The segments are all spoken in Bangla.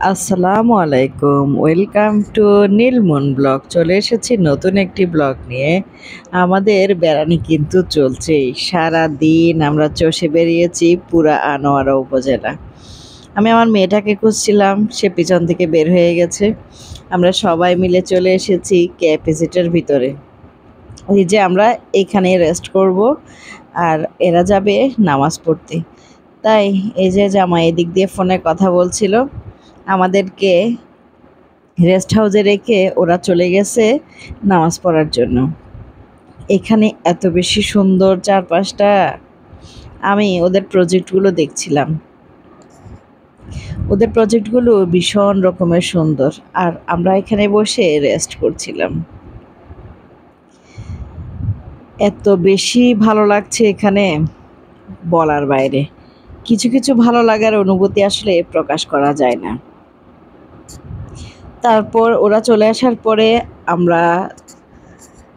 আসসালামু আলাইকুম, ওয়েলকাম টু নীলমন ব্লগ। চলে এসেছি নতুন একটি ব্লগ নিয়ে। আমাদের বেড়ানি কিন্তু চলছেই, সারা দিন আমরা চষে বেরিয়েছি পুরা আনোয়ারা উপজেলা। আমি আমার মেয়েটাকে খুঁজছিলাম, সে পিছন থেকে বের হয়ে গেছে। আমরা সবাই মিলে চলে এসেছি ক্যাপাসিটার ভিতরে। ওই যে আমরা এখানে রেস্ট করব, আর এরা যাবে নামাজ পড়তে। তাই এই যে জামাই এদিক দিয়ে ফোনে কথা বলছিল, আমাদেরকে রেস্ট হাউসে রেখে ওরা চলে গেছে নামাজ পড়ার জন্য। এখানে এত বেশি সুন্দর চারপাশটা, আমি ওদের প্রজেক্টগুলো দেখছিলাম। ওদের প্রজেক্টগুলো ভীষণ রকমের সুন্দর, আর আমরা এখানে বসে রেস্ট করছিলাম। এত বেশি ভালো লাগছে এখানে, বলার বাইরে। কিছু কিছু ভালো লাগার অনুভূতি আসলে প্রকাশ করা যায় না। তারপর ওরা চলে আসার পরে আমরা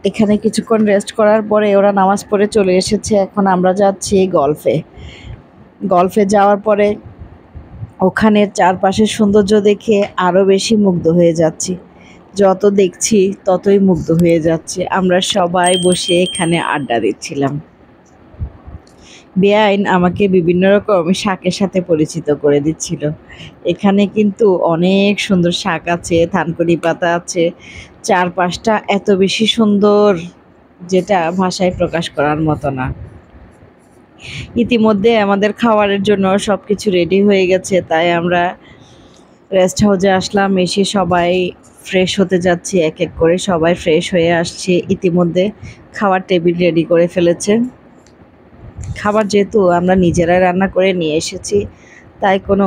এখানে কিছুক্ষণ রেস্ট করার পরে ওরা নামাজ পড়ে চলে এসেছে। এখন আমরা যাচ্ছি গল্ফে যাওয়ার পরে ওখানের চারপাশের সৌন্দর্য দেখে আরও বেশি মুগ্ধ হয়ে যাচ্ছি। যত দেখছি ততই মুগ্ধ হয়ে যাচ্ছে। আমরা সবাই বসে এখানে আড্ডা দিচ্ছিলাম। বেআইন আমাকে বিভিন্ন রকম শাকের সাথে পরিচিত করে দিচ্ছিল। এখানে কিন্তু অনেক সুন্দর শাক আছে, থানকুনি পাতা আছে, চারপাশটা এত বেশি সুন্দর যেটা ভাষায় প্রকাশ করার মতো না। ইতিমধ্যে আমাদের খাবারের জন্য সব কিছু রেডি হয়ে গেছে, তাই আমরা রেস্ট হাউসে আসলাম। এসে সবাই ফ্রেশ হতে যাচ্ছি, এক এক করে সবাই ফ্রেশ হয়ে আসছে। ইতিমধ্যে খাওয়ার টেবিল রেডি করে ফেলেছে। খাবার যেহেতু আমরা নিজেরাই রান্না করে নিয়ে এসেছি, তাই কোনো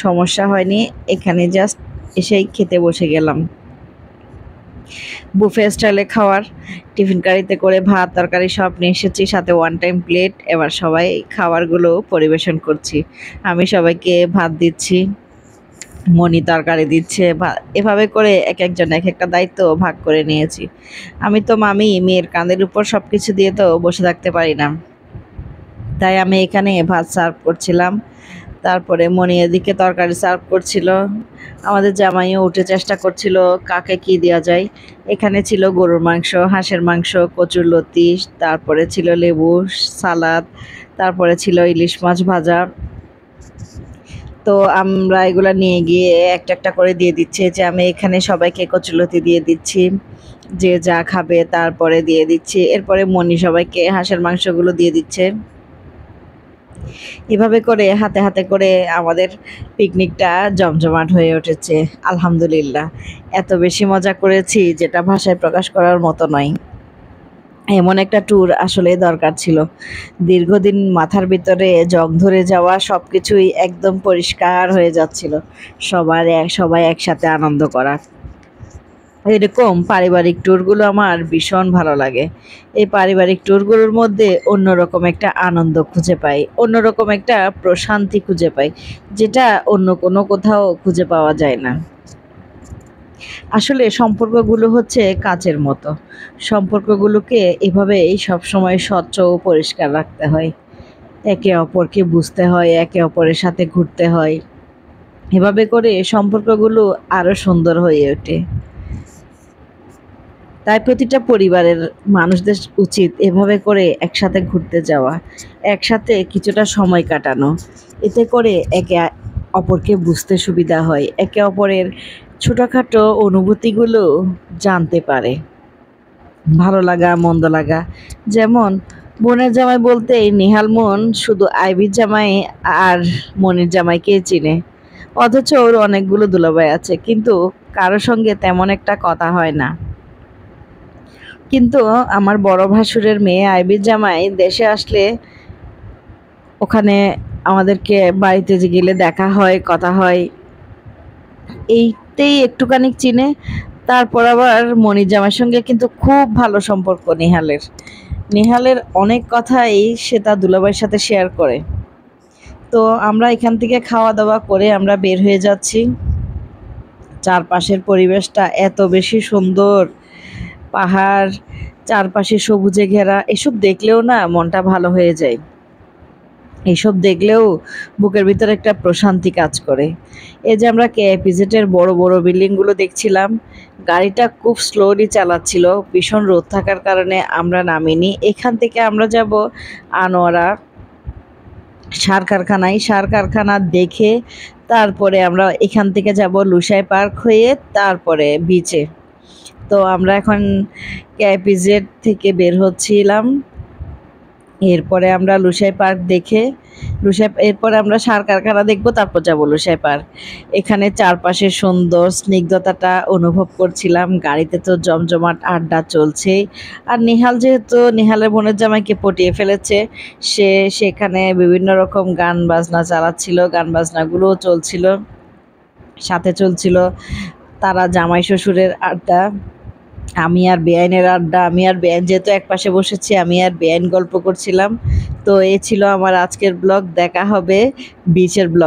সমস্যা হয়নি। এখানে জাস্ট এসেই খেতে বসে গেলাম। বুফে স্টাইলে খাওয়ার, টিফিন কারিতে করে ভাত তরকারি সব নিয়ে এসেছি, সাথে ওয়ান টাইম প্লেট। এবার সবাই খাবারগুলো পরিবেশন করছি। আমি সবাইকে ভাত দিচ্ছি, মনি তরকারি দিচ্ছে। এভাবে করে এক একজন এক একটা দায়িত্ব ভাগ করে নিয়েছি। আমি তো মামি, মেয়ের কাঁধের উপর সব কিছু দিয়ে তো বসে থাকতে পারি না, তাই আমি এখানে ভাত সার্ভ করছিলাম। তারপরে মনি এদিকে তরকারি সার্ভ করছিল। আমাদের জামাইও উঠে চেষ্টা করছিল কাকে কি দেওয়া যায়। এখানে ছিল গরুর মাংস, হাঁসের মাংস, কচুরলতি, তারপরে ছিল লেবু, সালাদ, তারপরে ছিল ইলিশ মাছ ভাজা। তো আমরা এগুলো নিয়ে গিয়ে একটা একটা করে দিয়ে দিচ্ছি। যে আমি এখানে সবাইকে কচুরলতি দিয়ে দিচ্ছি, যে যা খাবে তারপরে দিয়ে দিচ্ছি। এরপরে মনি সবাইকে হাঁসের মাংসগুলো দিয়ে দিচ্ছে। এভাবে করে হাতে হাতে করে আমাদের পিকনিকটা জমজমাট হয়ে উঠেছে। আলহামদুলিল্লাহ, এত বেশি মজা করেছি যেটা ভাষায় প্রকাশ করার মতো নয়। এমন একটা ট্যুর আসলে দরকার ছিল। দীর্ঘদিন মাথার ভিতরে জং ধরে যাওয়া সব কিছুই একদম পরিষ্কার হয়ে যাচ্ছিল। সবাই একসাথে আনন্দ করা, এরকম পারিবারিক ট্যুরগুলো আমার ভীষণ ভালো লাগে। এই পারিবারিক ট্যুরগুলোর মধ্যে অন্যরকম একটা আনন্দ খুঁজে পাই, অন্যরকম একটা প্রশান্তি খুঁজে পাই, যেটা অন্য কোনো কোথাও খুঁজে পাওয়া যায় না। আসলে সম্পর্কগুলো হচ্ছে কাচের মতো। সম্পর্কগুলোকে এভাবেই সবসময় স্বচ্ছ ও পরিষ্কার রাখতে হয়। একে অপরকে বুঝতে হয়, একে অপরের সাথে ঘুরতে হয়। এভাবে করে সম্পর্কগুলো আরও সুন্দর হয়ে ওঠে। তাই প্রতিটা পরিবারের মানুষদের উচিত এভাবে করে একসাথে ঘুরতে যাওয়া, একসাথে কিছুটা সময় কাটানো। এতে করে একে অপরকে বুঝতে সুবিধা হয়, একে অপরের ছোটোখাটো অনুভূতিগুলো জানতে পারে, ভালো লাগা মন্দ লাগা। যেমন বোনের জামাই বলতেই নিহাল মন শুধু আইবির জামাই আর মনির জামাইকে চিনে, অথচ ওর অনেকগুলো দুলাভাই আছে, কিন্তু কারোর সঙ্গে তেমন একটা কথা হয় না। কিন্তু আমার বড় ভাসুরের মেয়ে আইবির জামাই দেশে আসলে ওখানে আমাদেরকে বাড়িতে যে গেলে দেখা হয়, কথা হয়, এইতেই একটুখানি চিনে। তারপর আবার মনির জামাইয়ের সঙ্গে কিন্তু খুব ভালো সম্পর্ক নিহালের। নিহালের অনেক কথাই সে তার দুলাভাইয়ের সাথে শেয়ার করে। তো আমরা এখান থেকে খাওয়া দাওয়া করে আমরা বের হয়ে যাচ্ছি। চারপাশের পরিবেশটা এত বেশি সুন্দর, পাহাড়, চারপাশে সবুজে ঘেরা, এসব দেখলেও না মনটা ভালো হয়ে যায়। এইসব দেখলেও বুকের ভিতরে একটা প্রশান্তি কাজ করে। এই যে আমরা KIPZ এর বড় বড় বিল্ডিংগুলো দেখছিলাম, গাড়িটা খুব স্লোলি চালাচ্ছিল, ভীষণ রোদ থাকার কারণে আমরা নামিনি। এখান থেকে আমরা যাব আনোয়ারা সার কারখানায়। সার কারখানা দেখে তারপরে আমরা এখান থেকে যাব লুসাই পার্ক হয়ে তারপরে বিচে। তো আমরা এখন KIPZ থেকে বের হচ্ছিলাম। এরপরে আমরা লুসাই পার্ক দেখে এরপরে আমরা সার কারখানা দেখবো, তারপর যাবো লুসাই পার্ক। এখানে চারপাশে সুন্দর স্নিগ্ধতাটা অনুভব করছিলাম। গাড়িতে তো জমজমাট আড্ডা চলছেই। আর নিহাল, যেহেতু নিহালের বোনের জামাইকে পটিয়ে ফেলেছে, সে সেখানে বিভিন্ন রকম গান বাজনা চালাচ্ছিল, গান বাজনাগুলোও চলছিল। সাথে চলছিল তারা জামাই শ্বশুরের আড্ডা, আমি আর বেআইনের আড্ডা। আমি আর বেআইন যেহেতু একপাশে বসেছি, আমি আর বেআইন গল্প করছিলাম। তো এই ছিল আমার আজকের ব্লগ। দেখা হবে বিচের ব্লগ।